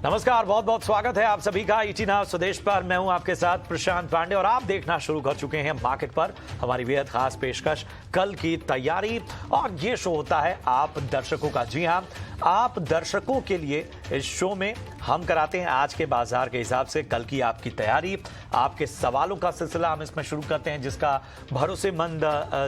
नमस्कार, बहुत बहुत स्वागत है आप सभी का ईटी नाउ स्वदेश पर। मैं हूं आपके साथ प्रशांत पांडे और आप देखना शुरू कर चुके हैं मार्केट पर हमारी बेहद खास पेशकश कल की तैयारी। और ये शो होता है आप दर्शकों का। जी हां, आप दर्शकों के लिए इस शो में हम कराते हैं आज के बाजार के हिसाब से कल की आपकी तैयारी। आपके सवालों का सिलसिला हम इसमें शुरू करते हैं, जिसका भरोसेमंद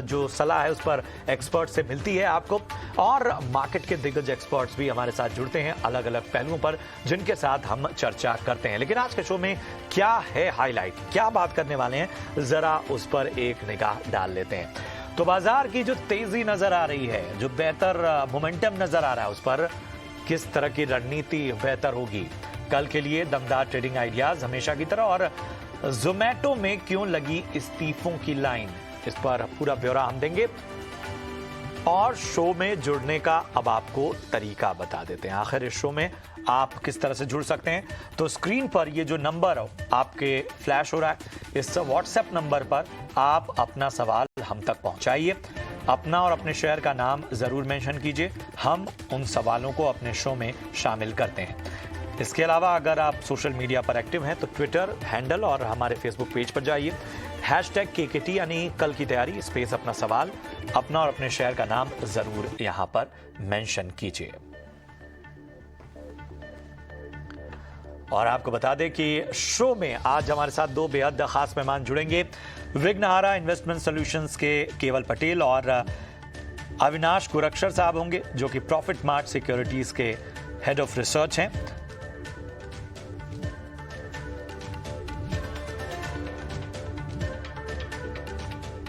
जो सलाह है उस पर एक्सपर्ट से मिलती है आपको। और मार्केट के दिग्गज एक्सपर्ट्स भी हमारे साथ जुड़ते हैं अलग अलग पहलुओं पर, जिनके साथ हम चर्चा करते हैं। लेकिन आज के शो में क्या है हाईलाइट, क्या बात करने वाले हैं, जरा उस पर एक निगाह डाल लेते हैं। तो बाजार की जो तेजी नजर आ रही है, जो बेहतर मोमेंटम नजर आ रहा है, उस पर किस तरह की रणनीति बेहतर होगी कल के लिए। दमदार ट्रेडिंग आइडियाज हमेशा की तरह। और जोमैटो में क्यों लगी इस्तीफों की लाइन, इस पर पूरा ब्यौरा हम देंगे। और शो में जुड़ने का अब आपको तरीका बता देते हैं। आखिर इस शो में आप किस तरह से जुड़ सकते हैं, तो स्क्रीन पर ये जो नंबर आपके फ्लैश हो रहा है, इस व्हाट्सएप नंबर पर आप अपना सवाल हम तक पहुंचाइए। अपना और अपने शहर का नाम जरूर मेंशन कीजिए, हम उन सवालों को अपने शो में शामिल करते हैं। इसके अलावा अगर आप सोशल मीडिया पर एक्टिव हैं तो ट्विटर हैंडल और हमारे फेसबुक पेज पर जाइए, #KKT यानी कल की तैयारी स्पेस अपना सवाल, अपना और अपने शहर का नाम जरूर यहां पर मेंशन कीजिए। और आपको बता दें कि शो में आज हमारे साथ दो बेहद खास मेहमान जुड़ेंगे। विघ्नहारा इन्वेस्टमेंट सॉल्यूशंस के केवल पटेल और अविनाश गुरक्षर साहब होंगे, जो कि प्रॉफिट मार्ट सिक्योरिटीज के हेड ऑफ रिसर्च हैं।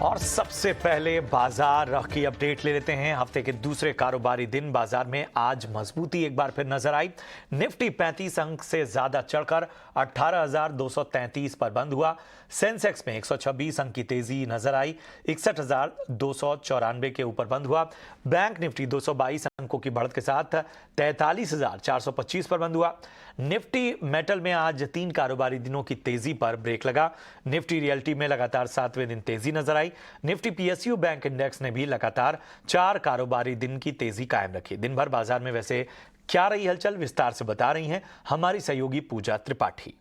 और सबसे पहले बाजार की अपडेट ले लेते हैं। हफ्ते के दूसरे कारोबारी दिन बाजार में आज मजबूती एक बार फिर नजर आई। निफ्टी 35 अंक से ज्यादा चढ़कर 18,233 पर बंद हुआ। सेंसेक्स में 126 अंक की तेजी नजर आई, 61,294 के ऊपर बंद हुआ। बैंक निफ्टी 222 अंकों की बढ़त के साथ 43,425 पर बंद हुआ। निफ्टी मेटल में आज 3 कारोबारी दिनों की तेजी पर ब्रेक लगा। निफ्टी रियल्टी में लगातार 7वें दिन तेजी नजर आई। निफ्टी PSU बैंक इंडेक्स ने भी लगातार 4 कारोबारी दिन की तेजी कायम रखी। दिन भर बाजार में वैसे क्या रही हलचल, विस्तार से बता रही हैं हमारी सहयोगी पूजा त्रिपाठी।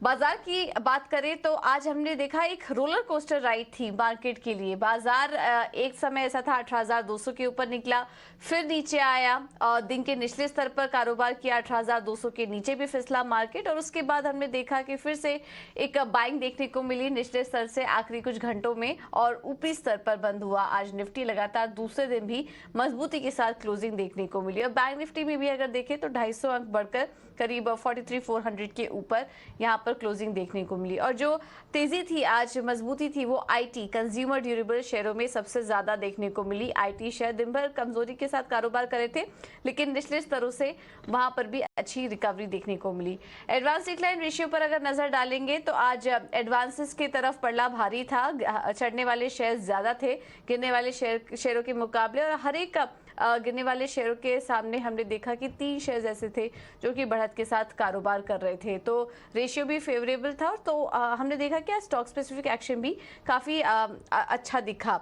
बाजार की बात करें तो आज हमने देखा एक रोलर कोस्टर राइड थी मार्केट के लिए। बाजार एक समय ऐसा था 18,200 के ऊपर निकला, फिर नीचे आया और दिन के निचले स्तर पर कारोबार किया, 18,200 के नीचे भी फिसला मार्केट। और उसके बाद हमने देखा कि फिर से एक बाइंग देखने को मिली निचले स्तर से आखिरी कुछ घंटों में और ऊपरी स्तर पर बंद हुआ। आज निफ्टी लगातार दूसरे दिन भी मजबूती के साथ क्लोजिंग देखने को मिली। और बैंक निफ्टी में भी अगर देखें तो 250 अंक बढ़कर करीब 43,400 के ऊपर यहाँ पर क्लोजिंग देखने को मिली। और जो तेजी थी आज, मजबूती थी, वो IT कंज्यूमर ड्यूरेबल शेयरों में सबसे ज्यादा देखने को मिली। IT शेयर दिन भर कमजोरी के साथ कारोबार कर रहे थे, लेकिन निचले स्तरों से वहां पर भी अच्छी रिकवरी देखने को मिली। एडवांस डिक्लाइन रेशियो पर अगर नजर डालेंगे तो आज एडवांसेस की तरफ पड़ला भारी था। चढ़ने वाले शेयर ज्यादा थे गिरने वाले शेयरों के मुकाबले। और हर एक गिरने वाले शेयरों के सामने हमने देखा कि 3 शेयर्स ऐसे थे जो कि बढ़त के साथ कारोबार कर रहे थे, तो रेशियो भी फेवरेबल था। तो हमने देखा कि स्टॉक स्पेसिफिक एक्शन भी काफ़ी अच्छा दिखा।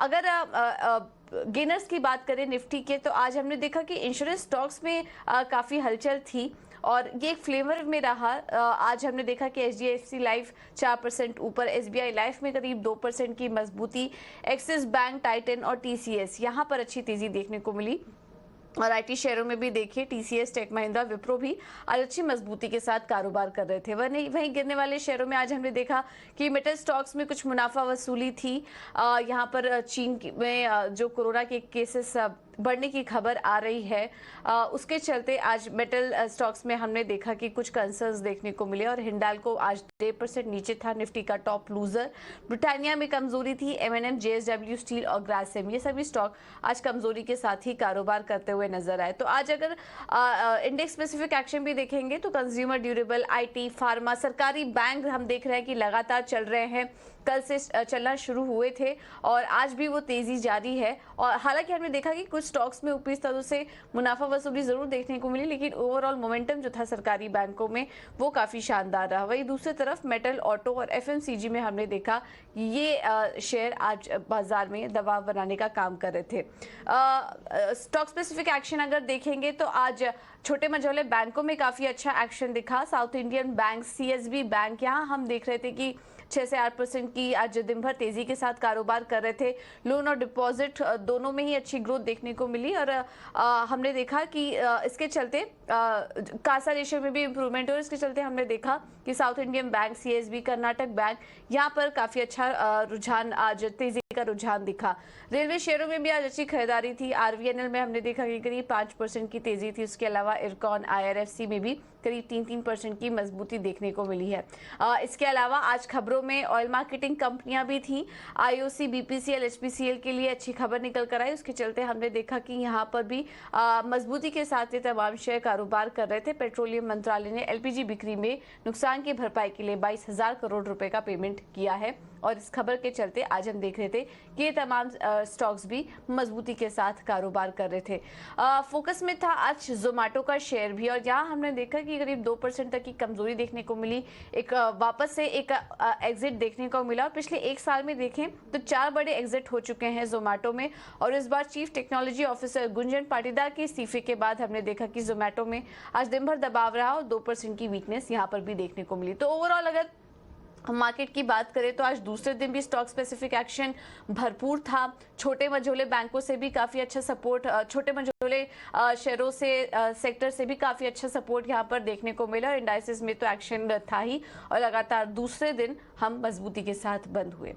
अगर गेनर्स की बात करें निफ्टी के, तो आज हमने देखा कि इंश्योरेंस स्टॉक्स में काफ़ी हलचल थी और ये एक फ्लेवर में रहा। आज हमने देखा कि HDFC लाइफ 4% ऊपर, SBI लाइफ में करीब 2% की मजबूती, एक्सिस बैंक, टाइटन और TCS यहाँ पर अच्छी तेजी देखने को मिली। और IT शेयरों में भी देखिए TCS, टेक महिंद्रा, विप्रो भी आज अच्छी मजबूती के साथ कारोबार कर रहे थे। वहीं गिरने वाले शेयरों में आज हमने देखा कि मेटल स्टॉक्स में कुछ मुनाफा वसूली थी। यहाँ पर चीन में जो कोरोना के केसेस बढ़ने की खबर आ रही है, उसके चलते आज मेटल स्टॉक्स में हमने देखा कि कुछ कंसर्न्स देखने को मिले। और हिंडाल्को आज 1.5% नीचे था, निफ्टी का टॉप लूजर। ब्रिटानिया में कमजोरी थी, M&M, JSW स्टील और ग्रासिम, ये सभी स्टॉक आज कमजोरी के साथ ही कारोबार करते हुए नजर आए। तो आज अगर इंडेक्स स्पेसिफिक एक्शन भी देखेंगे तो कंज्यूमर ड्यूरेबल, IT, फार्मा, सरकारी बैंक हम देख रहे हैं कि लगातार चल रहे हैं, कल से चलना शुरू हुए थे और आज भी वो तेजी जारी है। और हालांकि हमने देखा कि कुछ स्टॉक्स में ऊपरी स्तरों से मुनाफा वसूली जरूर देखने को मिली, लेकिन ओवरऑल मोमेंटम जो था सरकारी बैंकों में वो काफी शानदार रहा। वहीं दूसरी तरफ मेटल, ऑटो और एफएमसीजी में हमने देखा ये शेयर आज बाजार में दबाव बनाने का काम कर रहे थे। स्टॉक स्पेसिफिक एक्शन अगर देखेंगे तो आज छोटे मझोले बैंकों में काफी अच्छा एक्शन दिखा। South Indian bank, CSB bank, यहाँ हम देख रहे थे कि 6 से 8% की आज दिन भर तेजी के साथ कारोबार कर रहे थे। लोन और डिपॉजिट दोनों में ही अच्छी ग्रोथ देखने को मिली और हमने देखा कि इसके चलते कासा रेशियो में भी इंप्रूवमेंट और इसके चलते हमने देखा कि south Indian bank, CSB, Karnataka bank, यहाँ पर काफी अच्छा रुझान, आज तेजी का रुझान दिखा। रेलवे शेयरों में भी आज अच्छी खरीदारी थी। आरवीएनएल में हमने देखा कि करीब 5% की तेजी थी। उसके अलावा इरकॉन, आईआरएफसी में भी करीब 3% की मजबूती देखने को मिली है। इसके अलावा आज खबरों में ऑयल मार्केटिंग कंपनियां भी थी। आईओसी, बीपीसीएल, एचपीसीएल के लिए अच्छी खबर निकल कर आई। उसके चलते हमने देखा कि यहाँ पर भी मजबूती के साथ ये तमाम शेयर कारोबार कर रहे थे। पेट्रोलियम मंत्रालय ने एलपीजी बिक्री में नुकसान की भरपाई के लिए 22,000 करोड़ रुपए का पेमेंट किया है और इस खबर के चलते आज हम देख रहे थे कि ये तमाम स्टॉक्स भी मजबूती के साथ कारोबार कर रहे थे। फोकस में था आज जोमेटो का शेयर भी और यहाँ हमने देखा कि करीब 2% तक की कमजोरी देखने को मिली। एक वापस से एक एग्जिट देखने को मिला और पिछले एक साल में देखें तो 4 बड़े एग्जिट हो चुके हैं जोमेटो में और इस बार chief technology officer Gunjan Patidar के इस्तीफे के बाद हमने देखा कि जोमेटो में आज दिन भर दबाव रहा और 2% की वीकनेस यहाँ पर भी देखने को मिली। तो ओवरऑल अगर मार्केट की बात करें तो आज दूसरे दिन भी स्टॉक स्पेसिफिक एक्शन भरपूर था। छोटे मझोले बैंकों से भी काफी अच्छा सपोर्ट, छोटे मझोले शेयरों से, सेक्टर से भी काफी अच्छा सपोर्ट यहां पर देखने को मिला और इंडाइसेस में तो एक्शन था ही और लगातार दूसरे दिन हम मजबूती के साथ बंद हुए।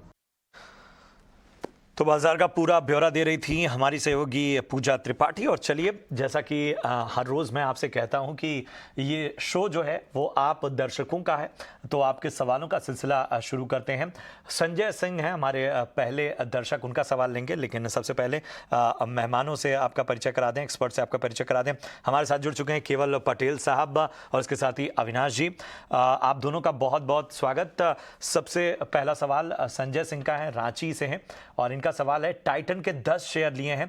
तो बाजार का पूरा ब्यौरा दे रही थी हमारी सहयोगी पूजा त्रिपाठी। और चलिए, जैसा कि हर रोज़ मैं आपसे कहता हूं कि ये शो जो है वो आप दर्शकों का है, तो आपके सवालों का सिलसिला शुरू करते हैं। संजय सिंह हैं हमारे पहले दर्शक, उनका सवाल लेंगे, लेकिन सबसे पहले मेहमानों से आपका परिचय करा दें, एक्सपर्ट से आपका परिचय करा दें। हमारे साथ जुड़ चुके हैं केवल पटेल साहब और उसके साथ ही अविनाश जी। आप दोनों का बहुत बहुत स्वागत। सबसे पहला सवाल संजय सिंह का है, रांची से हैं और इनका सवाल है, टाइटन के 10 शेयर लिए हैं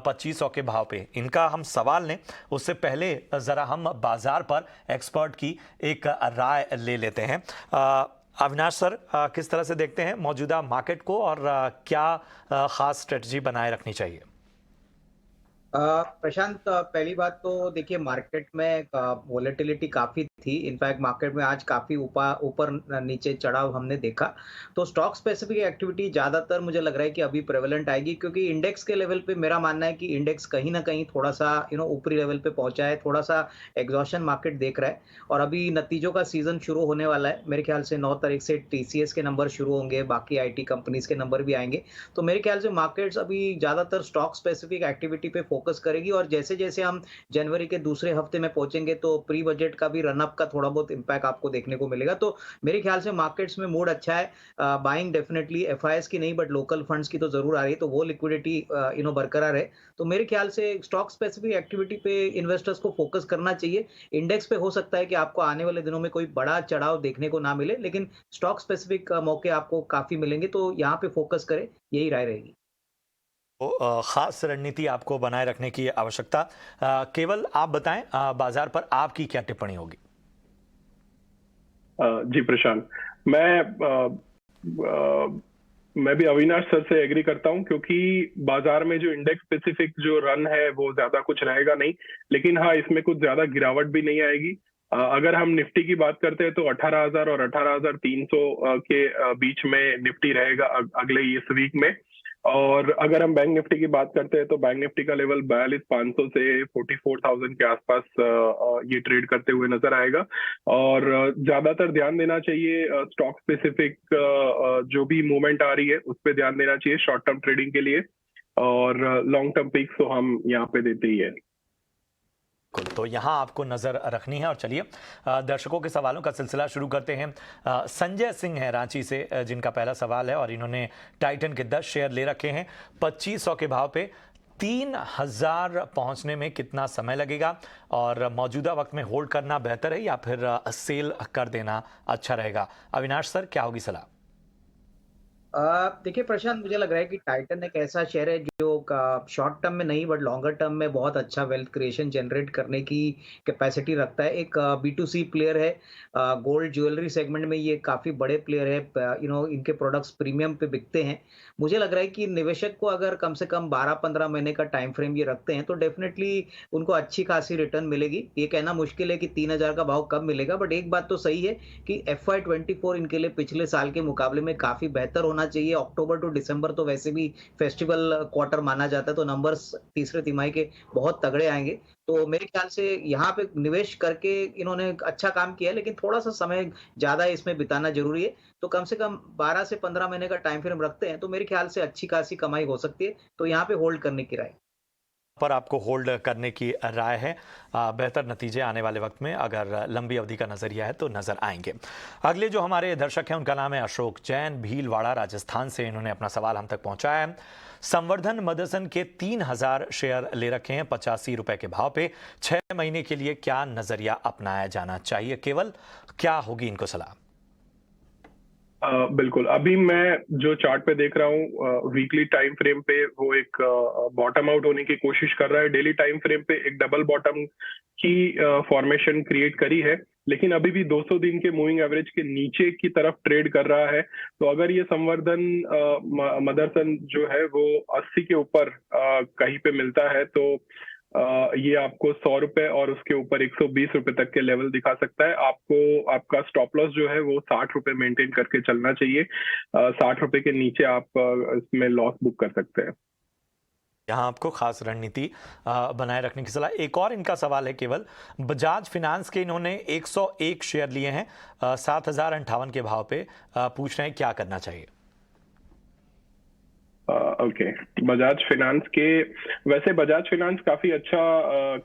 2500 के भाव पे। इनका हम सवाल लें उससे पहले जरा हम बाजार पर एक्सपर्ट की एक राय ले लेते हैं। अविनाश सर, किस तरह से देखते हैं मौजूदा मार्केट को और क्या खास स्ट्रेटजी बनाए रखनी चाहिए? प्रशांत, पहली बात तो देखिए, मार्केट में वोलेटिलिटी काफी थी। इनफैक्ट मार्केट में आज काफी ऊपर नीचे चढ़ाव हमने देखा। तो स्टॉक स्पेसिफिक एक्टिविटी ज्यादातर मुझे लग रहा है कि अभी प्रेवलेंट आएगी, क्योंकि इंडेक्स के लेवल पे मेरा मानना है कि इंडेक्स कहीं ना कहीं थोड़ा सा ऊपरी लेवल पे पहुंचा है, थोड़ा सा एग्जॉशन मार्केट देख रहा है और अभी नतीजों का सीजन शुरू होने वाला है। मेरे ख्याल से 9 तारीख से टीसीएस के नंबर शुरू होंगे, बाकी आईटी कंपनीज के नंबर भी आएंगे। तो मेरे ख्याल से मार्केट्स अभी ज्यादातर स्टॉक स्पेसिफिक एक्टिविटी पे फोकस करेगी और जैसे जैसे हम जनवरी के दूसरे हफ्ते में पहुंचेंगे तो प्री बजट का भी रनअप का थोड़ा बहुत इंपैक्ट आपको देखने को मिलेगा। तो मेरे ख्याल से मार्केट्स में मूड अच्छा है। बाइंग डेफिनेटली एफआईएस की नहीं बट लोकल फंड्स की तो जरूर आ रही है, तो वो लिक्विडिटी बरकरार है। तो मेरे ख्याल से स्टॉक स्पेसिफिक एक्टिविटी पे इन्वेस्टर्स को फोकस करना चाहिए। इंडेक्स पे हो सकता है कि आपको आने वाले दिनों में कोई बड़ा चढ़ाव देखने को ना मिले, लेकिन स्टॉक स्पेसिफिक मौके आपको काफी मिलेंगे, तो यहाँ पे फोकस करें, यही राय रहेगी। तो खास रणनीति आपको बनाए रखने की आवश्यकता। केवल आप बताएं, बाजार पर आपकी क्या टिप्पणी होगी? जी प्रशांत, मैं भी अविनाश सर से एग्री करता हूं, क्योंकि बाजार में जो इंडेक्स स्पेसिफिक जो रन है वो ज्यादा कुछ रहेगा नहीं, लेकिन हाँ, इसमें कुछ ज्यादा गिरावट भी नहीं आएगी। अगर हम निफ्टी की बात करते हैं तो 18,000 और 18,300 के बीच में निफ्टी रहेगा अगले इस वीक में। और अगर हम बैंक निफ्टी की बात करते हैं तो बैंक निफ्टी का लेवल 42,500 से 44,000 के आसपास ये ट्रेड करते हुए नजर आएगा। और ज्यादातर ध्यान देना चाहिए स्टॉक स्पेसिफिक जो भी मूवमेंट आ रही है उस पर ध्यान देना चाहिए शॉर्ट टर्म ट्रेडिंग के लिए, और लॉन्ग टर्म पिक्स तो हम यहाँ पे देते ही है। तो यहाँ आपको नजर रखनी है। और चलिए, दर्शकों के सवालों का सिलसिला शुरू करते हैं। संजय सिंह हैं रांची से, जिनका पहला सवाल है और इन्होंने टाइटन के 10 शेयर ले रखे हैं 2500 के भाव पे। 3,000 पहुंचने में कितना समय लगेगा और मौजूदा वक्त में होल्ड करना बेहतर है या फिर सेल कर देना अच्छा रहेगा? अविनाश सर, क्या होगी सलाह? देखिए प्रशांत, मुझे लग रहा है कि टाइटन एक ऐसा शेयर है जो शॉर्ट टर्म में नहीं बट लॉन्गर टर्म में बहुत अच्छा वेल्थ क्रिएशन जनरेट करने की कैपेसिटी रखता है। एक बी टू सी प्लेयर है, गोल्ड ज्वेलरी सेगमेंट में ये काफी बड़े प्लेयर है। इनके प्रोडक्ट्स प्रीमियम पे बिकते हैं। मुझे लग रहा है कि निवेशक को अगर कम से कम 12-15 महीने का टाइम फ्रेम ये रखते हैं तो डेफिनेटली उनको अच्छी खासी रिटर्न मिलेगी। ये कहना मुश्किल है कि 3,000 का भाव कब मिलेगा, बट एक बात तो सही है कि FY24 इनके लिए पिछले साल के मुकाबले में काफी बेहतर होना चाहिए। अक्टूबर टू दिसंबर तो वैसे भी फेस्टिवल क्वार्टर माना जाता है, तो नंबर्स तीसरे तिमाही के बहुत तगड़े आएंगे। तो मेरे ख्याल से यहाँ पे निवेश करके इन्होंने अच्छा काम किया है, लेकिन थोड़ा सा समय ज्यादा इसमें बिताना जरूरी है। तो कम से कम 12 से 15 महीने का टाइम फ्रेम रखते हैं तो मेरे ख्याल से अच्छी खासी कमाई हो सकती है। तो यहाँ पे होल्ड करने की राय पर आपको होल्ड करने की राय है। बेहतर नतीजे आने वाले वक्त में अगर लंबी अवधि का नजरिया है तो नजर आएंगे। अगले जो हमारे दर्शक हैं उनका नाम है अशोक जैन, भीलवाड़ा राजस्थान से। इन्होंने अपना सवाल हम तक पहुंचाया है। संवर्धन मदरसन के 3,000 शेयर ले रखे हैं 85 रुपए के भाव पे। 6 महीने के लिए क्या नजरिया अपनाया जाना चाहिए? केवल क्या होगी इनको सलाह? बिल्कुल, अभी मैं जो चार्ट पे देख रहा हूँ वीकली टाइम फ्रेम पे वो एक बॉटम आउट होने की कोशिश कर रहा है। डेली टाइम फ्रेम पे एक डबल बॉटम की फॉर्मेशन क्रिएट करी है, लेकिन अभी भी 200 दिन के मूविंग एवरेज के नीचे की तरफ ट्रेड कर रहा है। तो अगर ये संवर्धन मदरसन जो है वो 80 के ऊपर कहीं पे मिलता है तो ये आपको 100 रुपए और उसके ऊपर 120 रुपए तक के लेवल दिखा सकता है। आपको आपका स्टॉप लॉस जो है वो 60 रुपए मेंटेन करके चलना चाहिए। 60 रुपए के नीचे आप इसमें लॉस बुक कर सकते हैं। यहाँ आपको खास रणनीति बनाए रखने की सलाह। एक और इनका सवाल है केवल, बजाज फिनांस के इन्होंने 101 शेयर लिए हैं 7,058 के भाव पे। पूछ रहे हैं क्या करना चाहिए? ओके, बजाज फाइनेंस के, वैसे बजाज फाइनेंस काफी अच्छा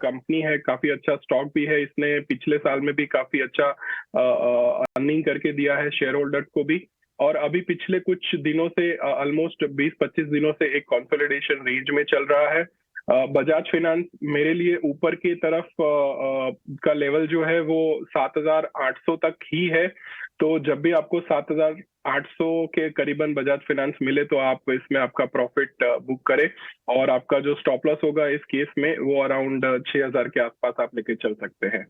कंपनी है, काफी अच्छा स्टॉक भी है। इसने पिछले साल में भी काफी अच्छा अर्निंग करके दिया है शेयर होल्डर्स को भी, और अभी पिछले कुछ दिनों से ऑलमोस्ट 20-25 दिनों से एक कंसोलिडेशन रेंज में चल रहा है। बजाज फाइनेंस मेरे लिए ऊपर की तरफ का लेवल जो है वो 7,800 तक ही है। तो जब भी आपको 7,800 के करीबन बजाज फाइनेंस मिले तो आप इसमें आपका प्रॉफिट बुक करें, और आपका जो स्टॉप लॉस होगा इस केस में वो अराउंड 6,000 के आसपास आप लेके चल सकते हैं।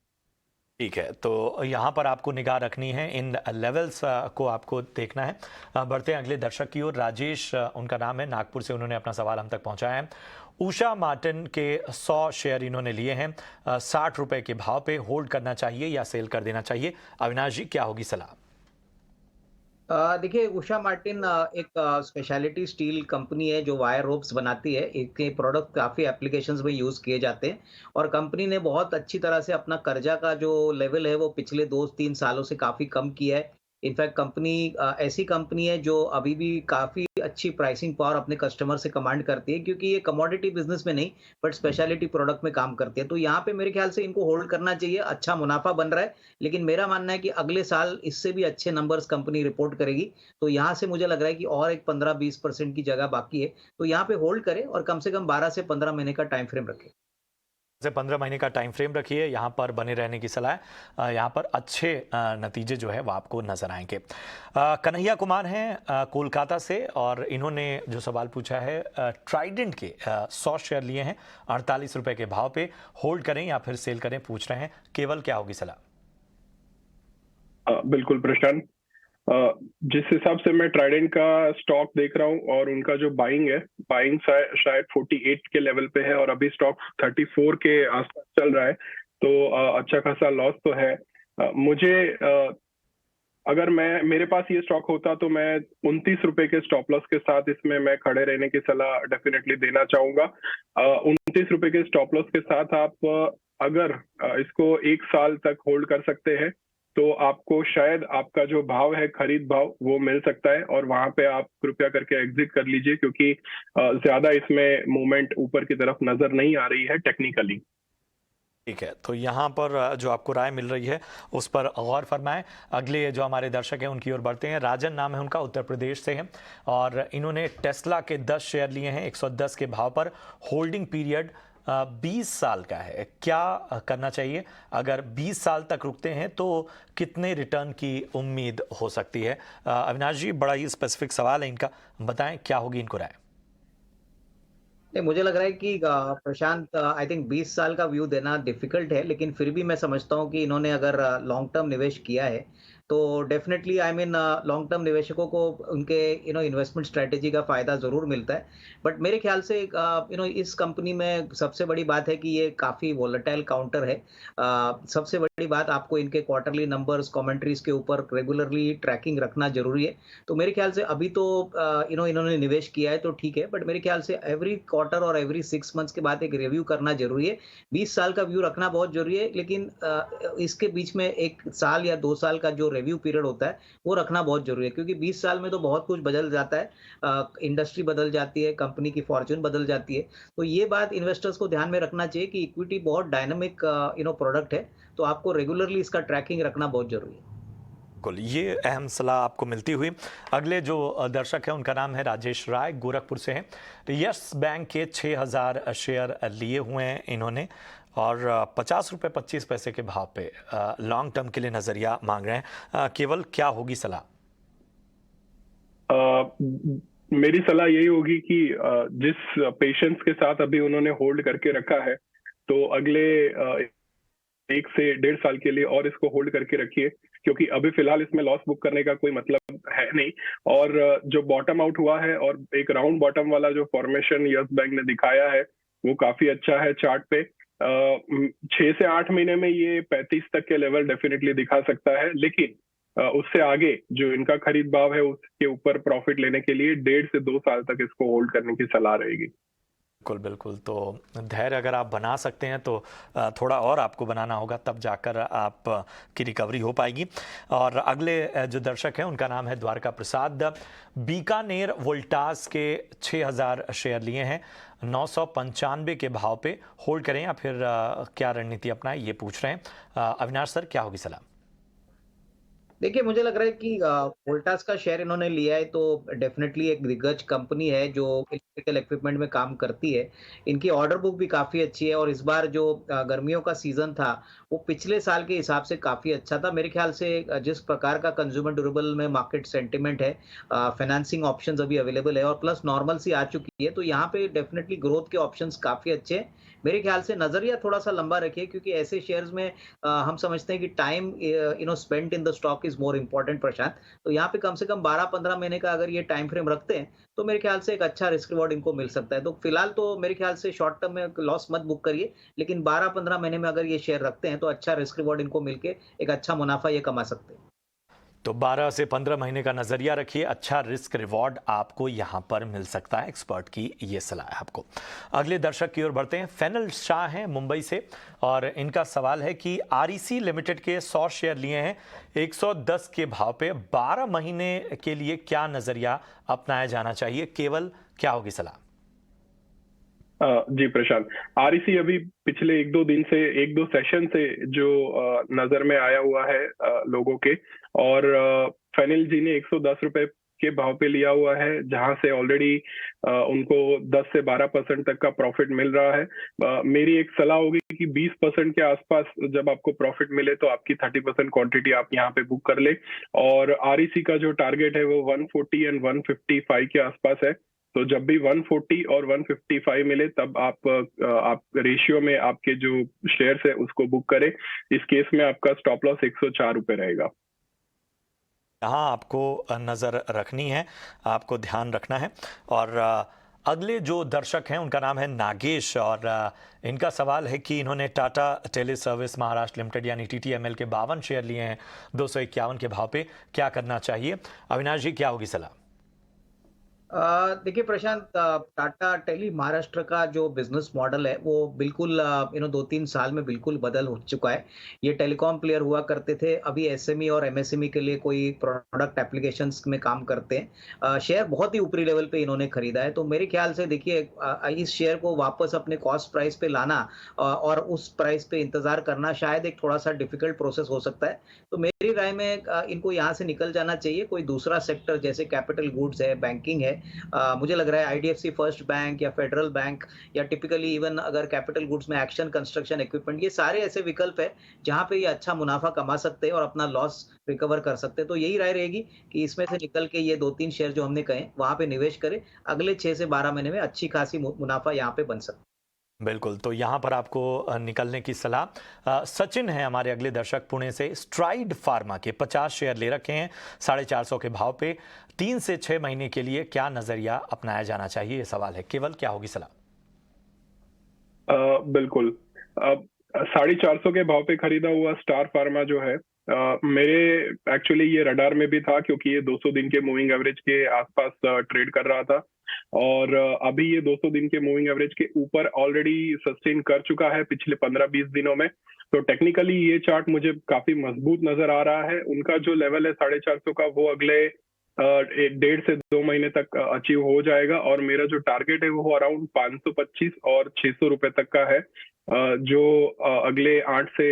ठीक है, तो यहाँ पर आपको निगाह रखनी है, इन लेवल्स को आपको देखना है। बढ़ते हैं अगले दर्शक की ओर। राजेश उनका नाम है, नागपुर से। उन्होंने अपना सवाल हम तक पहुँचाया है। उषा मार्टिन के 100 शेयर इन्होंने लिए हैं 60 रुपए के भाव पे। होल्ड करना चाहिए या सेल कर देना चाहिए? अविनाश जी, क्या होगी सलाह? देखिए, उषा मार्टिन एक स्पेशलिटी स्टील कंपनी है जो वायर रोप्स बनाती है। इनके प्रोडक्ट काफ़ी एप्लीकेशंस में यूज़ किए जाते हैं, और कंपनी ने बहुत अच्छी तरह से अपना कर्जा का जो लेवल है वो पिछले 2-3 सालों से काफ़ी कम किया है। इनफैक्ट कंपनी ऐसी कंपनी है जो अभी भी काफ़ी अच्छी प्राइसिंग पावर अपने कस्टमर से कमांड करती है, क्योंकि ये कमोडिटी बिजनेस में नहीं बट स्पेशलिटी प्रोडक्ट में काम करती है। तो यहाँ पे मेरे ख्याल से इनको होल्ड करना चाहिए। अच्छा मुनाफा बन रहा है, लेकिन मेरा मानना है कि अगले साल इससे भी अच्छे नंबर्स कंपनी रिपोर्ट करेगी। तो यहाँ से मुझे लग रहा है कि और एक 15-20% की जगह बाकी है। तो यहाँ पे होल्ड करें और कम से कम 12 से 15 महीने का टाइम फ्रेम रखें। से 15 महीने का टाइम फ्रेम रखिए, यहाँ पर बने रहने की सलाह है। यहाँ पर अच्छे नतीजे जो है वो आपको नजर आएंगे। कन्हैया कुमार हैं कोलकाता से, और इन्होंने जो सवाल पूछा है, ट्राइडेंट के 100 शेयर लिए हैं 48 रुपए के भाव पे। होल्ड करें या फिर सेल करें, पूछ रहे हैं। केवल क्या होगी सलाह? बिल्कुल प्रशांत, जिस हिसाब से मैं ट्राइडेंट का स्टॉक देख रहा हूँ और उनका जो बाइंग शायद 48 के लेवल पे है, और अभी स्टॉक 34 के आसपास चल रहा है। तो अच्छा खासा लॉस तो है। मुझे अगर मेरे पास ये स्टॉक होता तो मैं 29 रुपए के स्टॉप लॉस के साथ इसमें मैं खड़े रहने की सलाह डेफिनेटली देना चाहूंगा। 29 रुपए के स्टॉप लॉस के साथ आप अगर इसको 1 साल तक होल्ड कर सकते हैं तो आपको शायद आपका जो भाव है, खरीद भाव, वो मिल सकता है, और वहां पे आप कृपया करके एग्जिट कर लीजिए, क्योंकि ज्यादा इसमें मूवमेंट ऊपर की तरफ नजर नहीं आ रही है टेक्निकली। ठीक है, तो यहाँ पर जो आपको राय मिल रही है उस पर गौर फरमाएं। अगले जो हमारे दर्शक हैं उनकी ओर बढ़ते हैं। राजन नाम है उनका, उत्तर प्रदेश से हैं, और इन्होंने टेस्ला के 10 शेयर लिए हैं 110 के भाव पर। होल्डिंग पीरियड 20 साल का है, क्या करना चाहिए? अगर 20 साल तक रुकते हैं तो कितने रिटर्न की उम्मीद हो सकती है? अविनाश जी, बड़ा ही स्पेसिफिक सवाल है इनका, बताएं क्या होगी इनको राय। नहीं, मुझे लग रहा है कि प्रशांत, आई थिंक 20 साल का व्यू देना डिफिकल्ट है, लेकिन फिर भी मैं समझता हूँ कि इन्होंने अगर लॉन्ग टर्म निवेश किया है तो definitely I mean long term निवेशकों को उनके इन्वेस्टमेंट स्ट्रेटेजी का फायदा जरूर मिलता है। बट मेरे ख्याल से इस कंपनी में सबसे बड़ी बात है कि ये काफी वोलेटाइल काउंटर है। सबसे बड़ी बात, आपको इनके क्वार्टरली नंबर्स, कमेंट्रीज के ऊपर रेगुलरली ट्रैकिंग रखना जरूरी है। तो मेरे ख्याल से अभी तो इन्होंने निवेश किया है तो ठीक है, बट मेरे ख्याल से एवरी क्वार्टर और एवरी 6 मंथ्स के बाद एक रिव्यू करना जरूरी है। 20 साल का व्यू रखना बहुत जरूरी है, लेकिन इसके बीच में 1 साल या 2 साल का जो रिव्यू पीरियड होता है वो रखना बहुत जरूरी है, क्योंकि 20 साल में तो बहुत कुछ बदल जाता है। इंडस्ट्री बदल जाती है, कंपनी की फॉर्च्यून बदल जाती है। तो ये बात इन्वेस्टर्स को ध्यान में रखना चाहिए कि इक्विटी बहुत डायनामिक प्रोडक्ट है, तो आपको रेगुलरली इसका ट्रैकिंग रखना बहुत जरूरी है। बिल्कुल, ये अहम सलाह आपको मिलती हुई अगले जो दर्शक है उनका नाम है राजेश राय, गोरखपुर से हैं। यस बैंक के 6000 शेयर लिए हुए हैं इन्होंने और 50 रुपये 25 पैसे के भाव पे लॉन्ग टर्म के लिए नजरिया मांग रहे हैं। केवल क्या होगी सलाह? मेरी सलाह यही होगी कि जिस पेशेंस के साथ अभी उन्होंने होल्ड करके रखा है, तो अगले 1 से 1.5 साल के लिए और इसको होल्ड करके रखिए, क्योंकि अभी फिलहाल इसमें लॉस बुक करने का कोई मतलब है नहीं। और जो बॉटम आउट हुआ है और एक राउंड बॉटम वाला जो फॉर्मेशन यस बैंक ने दिखाया है वो काफी अच्छा है चार्ट पे। 6 से 8 महीने में ये 35 तक के लेवल डेफिनेटली दिखा सकता है, लेकिन उससे आगे जो इनका खरीद भाव है उसके ऊपर प्रॉफिट लेने के लिए 1.5 से 2 साल तक इसको होल्ड करने की सलाह रहेगी। बिल्कुल बिल्कुल, तो धैर्य अगर आप बना सकते हैं तो थोड़ा और आपको बनाना होगा, तब जाकर आप की रिकवरी हो पाएगी। और अगले जो दर्शक हैं उनका नाम है द्वारका प्रसाद, बीकानेर वोल्टास के 6000 शेयर लिए हैं, 995 के भाव पे होल्ड करें या फिर क्या रणनीति अपनाएं, ये पूछ रहे हैं। अविनाश सर, क्या होगी सलाह? देखिए, मुझे लग रहा है कि वोल्टास का शेयर इन्होंने लिया है तो डेफिनेटली एक दिग्गज कंपनी है जो इलेक्ट्रिकल इक्विपमेंट में काम करती है। इनकी ऑर्डर बुक भी काफी अच्छी है और इस बार जो गर्मियों का सीजन था वो पिछले साल के हिसाब से काफी अच्छा था। मेरे ख्याल से जिस प्रकार का कंज्यूमर ड्यूरेबल में मार्केट सेंटिमेंट है, फाइनेंसिंग ऑप्शंस अभी अवेलेबल है और प्लस नॉर्मल सी आ चुकी है, तो यहाँ पे डेफिनेटली ग्रोथ के ऑप्शंस काफी अच्छे हैं। मेरे ख्याल से नजरिया थोड़ा सा लंबा रखिए, क्योंकि ऐसे शेयर्स में हम समझते हैं कि time spent in the stock is more important Prashant. तो यहाँ पे कम से कम 12-15 महीने का अगर ये टाइम फ्रेम रखते हैं तो मेरे ख्याल से एक अच्छा रिस्क रिवॉर्ड इनको मिल सकता है। तो फिलहाल तो मेरे ख्याल से शॉर्ट टर्म में लॉस मत बुक करिए, लेकिन 12-15 महीने में अगर ये शेयर रखते हैं तो अच्छा रिस्क रिवॉर्ड इनको मिलके एक अच्छा मुनाफा ये कमा सकते हैं। तो 12 से 15 महीने का नजरिया रखिए, अच्छा रिस्क रिवॉर्ड आपको यहां पर मिल सकता है। एक्सपर्ट की ये सलाह है आपको। अगले दर्शक की ओर बढ़ते हैं। फैनल शाह हैं मुंबई से और इनका सवाल है कि आरईसी लिमिटेड के 100 शेयर लिए हैं 110 के भाव पे, 12 महीने के लिए क्या नजरिया अपनाया जाना चाहिए? केवल क्या होगी सलाह? जी प्रशांत, आरईसी अभी पिछले 1-2 सेशन से जो नजर में आया हुआ है लोगों के, और फैनिल जी ने 110 रुपए के भाव पे लिया हुआ है, जहां से ऑलरेडी उनको 10 से 12% तक का प्रॉफिट मिल रहा है। मेरी एक सलाह होगी कि 20% के आसपास जब आपको प्रॉफिट मिले तो आपकी 30% क्वांटिटी आप यहाँ पे बुक कर ले। और आरईसी का जो टारगेट है वो 140 एंड 155 के आसपास है, तो जब भी 140 और 155 मिले तब आप रेशियो में आपके जो शेयर्स है उसको बुक करें। इस केस में आपका स्टॉप लॉस 104 रुपए रहेगा। यहाँ आपको नज़र रखनी है, आपको ध्यान रखना है। और अगले जो दर्शक हैं उनका नाम है नागेश और इनका सवाल है कि इन्होंने Tata tele service Maharashtra limited यानी TTML के 52 शेयर लिए हैं 251 के भाव पे, क्या करना चाहिए? अविनाश जी, क्या होगी सलाह? देखिए प्रशांत, टाटा टेली महाराष्ट्र का जो बिजनेस मॉडल है वो बिल्कुल 2-3 साल में बिल्कुल बदल हो चुका है। ये टेलीकॉम प्लेयर हुआ करते थे, अभी एसएमई और एमएसएमई के लिए कोई प्रोडक्ट एप्लीकेशंस में काम करते हैं। शेयर बहुत ही ऊपरी लेवल पे इन्होंने खरीदा है, तो मेरे ख्याल से देखिए इस शेयर को वापस अपने कॉस्ट प्राइस पे लाना और उस प्राइस पे इंतजार करना शायद एक थोड़ा सा डिफिकल्ट प्रोसेस हो सकता है। तो मेरी राय में इनको यहाँ से निकल जाना चाहिए, कोई दूसरा सेक्टर जैसे कैपिटल गुड्स है, बैंकिंग है, मुझे लग रहा है आईडीएफसी फर्स्ट बैंक या फेडरल बैंक या टिपिकली इवन अगर कैपिटल गुड्स में एक्शन कंस्ट्रक्शन इक्विपमेंट, ये सारे ऐसे विकल्प है जहां पे ये अच्छा मुनाफा कमा सकते हैं और अपना लॉस रिकवर कर सकते हैं। तो यही राय रहेगी कि इसमें से निकल के ये 2-3 शेयर जो हमने कहे वहां पे निवेश करें। अगले 6 से 12 महीने में अच्छी खासी मुनाफा यहाँ पे बन सकता है। बिल्कुल, तो यहाँ पर आपको निकलने की सलाह। सचिन है हमारे अगले दर्शक पुणे से, स्ट्राइड फार्मा के 50 शेयर ले रखे हैं 450 के भाव पे। 3 से 6 महीने के लिए क्या नजरिया अपनाया जाना चाहिए, ये सवाल है। केवल क्या होगी सलाह? बिल्कुल, 450 के भाव पे खरीदा हुआ स्टार फार्मा जो है, मेरे एक्चुअली ये रडार में भी था क्योंकि ये 200 दिन के मूविंग एवरेज के आसपास ट्रेड कर रहा था और अभी ये 200 दिन के मूविंग एवरेज के ऊपर ऑलरेडी सस्टेन कर चुका है पिछले 15-20 दिनों में। तो टेक्निकली ये चार्ट मुझे काफी मजबूत नजर आ रहा है। उनका जो लेवल है 450 का, वो अगले 1.5 से 2 महीने तक अचीव हो जाएगा और मेरा जो टारगेट है वो अराउंड 525 और 600 रुपए तक का है, जो अगले 8 से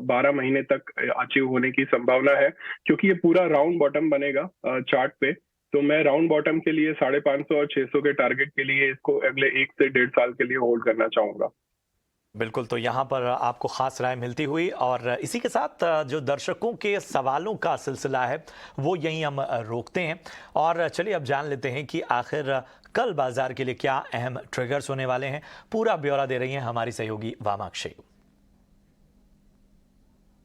12 महीने तक अचीव होने की संभावना है क्योंकि ये पूरा राउंड बॉटम बनेगा चार्ट पे। तो मैं राउंड बॉटम के लिए 550 और 600 के टारगेट के लिए इसको अगले 1 से 1.5 साल के लिए होल्ड करना चाहूंगा। बिल्कुल, तो यहाँ पर आपको खास राय मिलती हुई और इसी के साथ जो दर्शकों के सवालों का सिलसिला है वो यहीं हम रोकते हैं और चलिए अब जान लेते हैं कि आखिर कल बाजार के लिए क्या अहम ट्रिगर्स होने वाले हैं। पूरा ब्यौरा दे रही हैं हमारी सहयोगी वामाक्षी।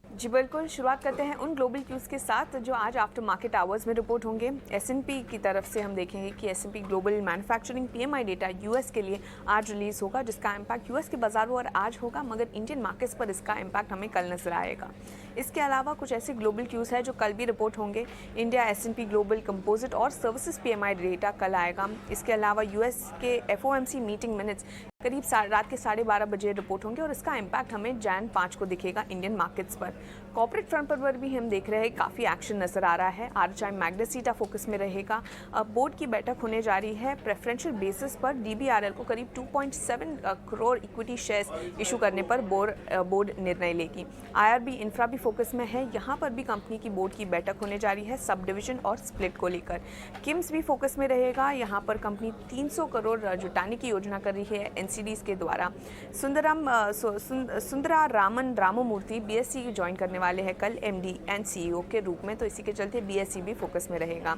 जी बिल्कुल, शुरुआत करते हैं उन ग्लोबल क्यूज़ के साथ जो आज आफ्टर मार्केट आवर्स में रिपोर्ट होंगे। एस&पी की तरफ से हम देखेंगे कि S&P global manufacturing PMI data US के लिए आज रिलीज़ होगा, जिसका इम्पैक्ट यूएस के बाजारों पर आज होगा, मगर इंडियन मार्केट्स पर इसका इम्पैक्ट हमें कल नजर आएगा। इसके अलावा कुछ ऐसे ग्लोबल क्यूज़ है जो कल भी रिपोर्ट होंगे। इंडिया एस&पी ग्लोबल कंपोजिट और सर्विसेज पीएमआई डेटा कल आएगा। इसके अलावा यूएस के एफओएमसी मीटिंग मिनट्स करीब रात के 12:30 बजे रिपोर्ट होंगे और इसका इम्पैक्ट हमें जैन 5 को दिखेगा इंडियन मार्केट्स पर। कॉर्पोरेट फ्रंट पर भी हम देख रहे हैं काफ़ी एक्शन नजर आ रहा है। आरएचआई मैग्नेसीटा फोकस में रहेगा। बोर्ड की बैठक होने जा रही है। प्रेफरेंशियल बेसिस पर डीबीआरएल को करीब 2.7 करोड़ इक्विटी शेयर्स इशू करने पर बोर्ड निर्णय लेगी। आईआरबी इंफ्रा भी फोकस में है। यहाँ पर भी कंपनी की बोर्ड की बैठक होने जा रही है सब डिविजन और स्प्लिट को लेकर। किम्स भी फोकस में रहेगा। यहाँ पर कंपनी 300 करोड़ जुटाने की योजना कर रही है एनसीडीज के द्वारा। सुंदरा रामन राममूर्ति बीएससी ज्वाइन करने वाले हैं कल एमडी एंड सीईओ के रूप में, तो इसी के चलते बीएससी भी फोकस में रहेगा।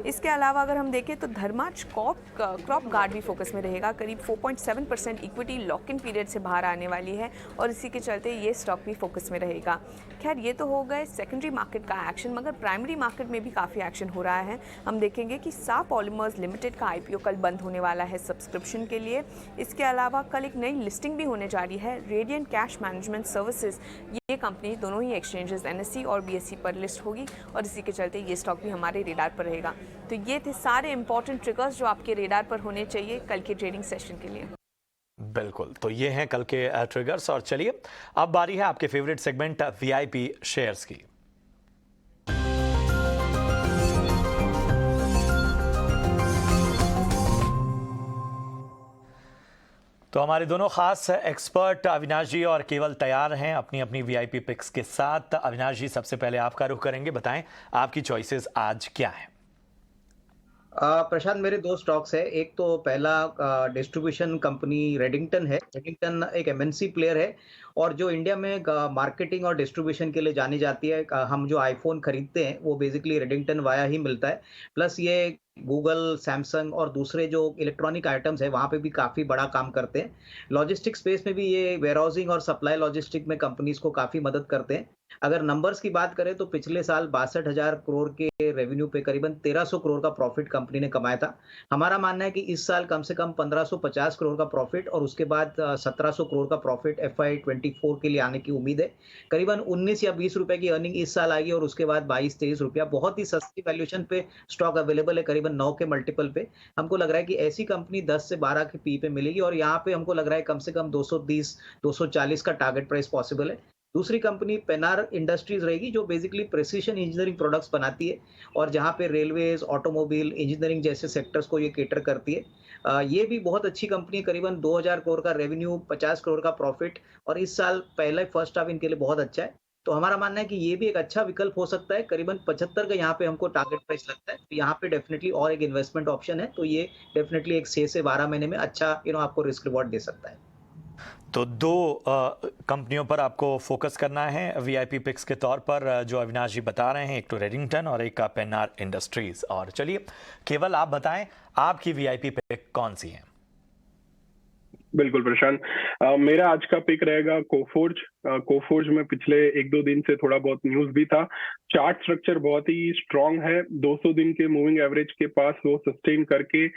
इसके अलावा अगर हम देखें तो धर्माज क्रॉप गार्ड भी फोकस में रहेगा। करीब 4.7% इक्विटी लॉक इन पीरियड से बाहर आने वाली है और इसी के चलते ये स्टॉक भी फोकस में रहेगा। खैर, ये तो हो गए सेकेंडरी मार्केट का एक्शन, मगर प्राइमरी मार्केट में भी काफ़ी एक्शन हो रहा है। हम देखेंगे कि सा पॉलीमर्स लिमिटेड का आईपीओ कल बंद होने वाला है सब्सक्रिप्शन के लिए। इसके अलावा कल एक नई लिस्टिंग भी होने जा रही है। रेडियंट कैश मैनेजमेंट सर्विसेज, ये कंपनी दोनों ही एक्सचेंजेस एनएससी और बीएससी पर लिस्ट होगी और इसी के चलते ये स्टॉक भी हमारे रेडार पर रहेगा। तो ये थे सारे इंपॉर्टेंट ट्रिगर्स जो आपके रेडार पर होने चाहिए कल के ट्रेडिंग सेशन के लिए। बिल्कुल, तो ये हैं कल के ट्रिगर्स और चलिए अब बारी है आपके फेवरेट सेगमेंट वीआईपी शेयर्स की। तो हमारे दोनों खास एक्सपर्ट अविनाश जी और केवल तैयार हैं अपनी अपनी वीआईपी पिक्स के साथ। अविनाश जी, सबसे पहले आपका रुख करेंगे, बताएं आपकी चॉइसेस आज क्या है? प्रशांत, मेरे 2 स्टॉक्स है। एक तो पहला डिस्ट्रीब्यूशन कंपनी रेडिंगटन है। रेडिंगटन एक एमएनसी प्लेयर है और जो इंडिया में मार्केटिंग और डिस्ट्रीब्यूशन के लिए जानी जाती है। हम जो आईफोन खरीदते हैं वो बेसिकली रेडिंगटन वाया ही मिलता है। प्लस ये गूगल, सैमसंग और दूसरे जो इलेक्ट्रॉनिक आइटम्स है वहाँ पे भी काफ़ी बड़ा काम करते हैं। लॉजिस्टिक स्पेस में भी ये वेयरहाउसिंग और सप्लाई लॉजिस्टिक में कंपनीज को काफ़ी मदद करते हैं। अगर नंबर्स की बात करें तो पिछले साल 62,000 करोड़ के रेवेन्यू पे करीबन 1300 करोड़ का प्रॉफिट कंपनी ने कमाया था। हमारा मानना है कि इस साल कम से कम 1550 करोड़ का प्रॉफिट और उसके बाद 1700 करोड़ का प्रॉफिट FY24 के लिए आने की उम्मीद है। करीबन 19 या 20 रुपए की अर्निंग इस साल आएगी और उसके बाद 22-23 रुपया। बहुत ही सस्ती वैल्यूएशन पे स्टॉक अवेलेबल है, करीबन 9 के मल्टीपल पे। हमको लग रहा है कि ऐसी कंपनी 10 से 12 के पी पे मिलेगी और यहाँ पे हमको लग रहा है कम से कम 230-240 का टारगेट प्राइस पॉसिबल है। दूसरी कंपनी पेनार इंडस्ट्रीज रहेगी जो बेसिकली प्रिसिशन इंजीनियरिंग प्रोडक्ट्स बनाती है और जहाँ पे रेलवेज, ऑटोमोबाइल, इंजीनियरिंग जैसे सेक्टर्स को ये केटर करती है। ये भी बहुत अच्छी कंपनी है। करीबन 2000 करोड़ का रेवेन्यू, 50 करोड़ का प्रॉफिट और इस साल पहले फर्स्ट हाफ इनके लिए बहुत अच्छा है। तो हमारा मानना है कि ये भी एक अच्छा विकल्प हो सकता है। करीबन 75 का यहाँ पे हमको टारगेट प्राइस लगता है, तो यहाँ पे डेफिनेटली और एक इन्वेस्टमेंट ऑप्शन है, तो ये डेफिनेटली एक 6 से 12 महीने में अच्छा आपको रिस्क रिवॉर्ड दे सकता है। तो दो कंपनियों पर आपको फोकस करना है वीआईपी पिक्स के तौर पर, जो अविनाश जी बता रहे हैं, एक तो रेडिंगटन और एक का पेन्नार इंडस्ट्रीज। और चलिए केवल आप बताएं आपकी वीआईपी पिक कौन सी है? बिल्कुल प्रशांत, मेरा आज का पिक रहेगा कोफोर्ज। कोफोर्ज में पिछले 1-2 दिन से थोड़ा बहुत न्यूज भी था। चार्ट स्ट्रक्चर बहुत ही स्ट्रांग है, 200 दिन के मूविंग एवरेज के पास वो सस्टेन करके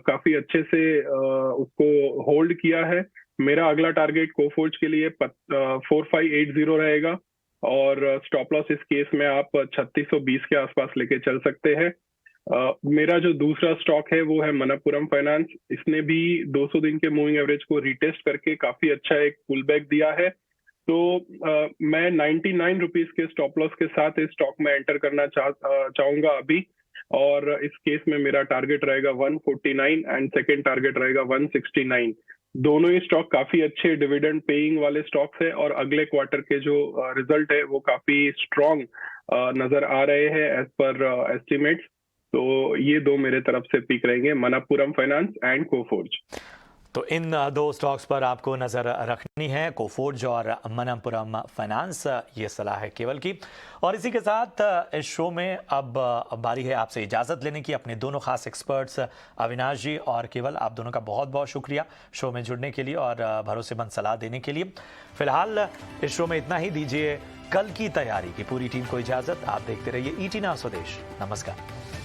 काफी अच्छे से उसको होल्ड किया है। मेरा अगला टारगेट कोफोर्ज के लिए 4580 रहेगा और स्टॉप लॉस इस केस में आप 3620 के आसपास लेके चल सकते हैं। मेरा जो दूसरा स्टॉक है वो है मनप्पुरम फाइनेंस। इसने भी 200 दिन के मूविंग एवरेज को रिटेस्ट करके काफी अच्छा एक पुल बैक दिया है। तो मैं 99 रुपीज के स्टॉप लॉस के साथ इस स्टॉक में एंटर करना चाहूंगा अभी, और इस केस में मेरा टारगेट रहेगा 149 एंड सेकेंड टारगेट रहेगा 169। दोनों ही स्टॉक काफी अच्छे डिविडेंड पेइंग वाले स्टॉक्स है और अगले क्वार्टर के जो रिजल्ट है वो काफी स्ट्रॉन्ग नजर आ रहे हैं एज पर एस्टिमेट्स। तो ये दो मेरे तरफ से पिक रहेंगे, मनप्पुरम फाइनेंस एंड कोफोर्ज। तो इन दो स्टॉक्स पर आपको नज़र रखनी है, कोफोर्ज और मनप्पुरम फाइनेंस, ये सलाह है केवल की। और इसी के साथ इस शो में अब बारी है आपसे इजाज़त लेने की। अपने दोनों खास एक्सपर्ट्स अविनाश जी और केवल, आप दोनों का बहुत बहुत शुक्रिया शो में जुड़ने के लिए और भरोसेमंद सलाह देने के लिए। फिलहाल इस शो में इतना ही। दीजिए कल की तैयारी की पूरी टीम को इजाज़त। आप देखते रहिए ET Now स्वदेश। नमस्कार।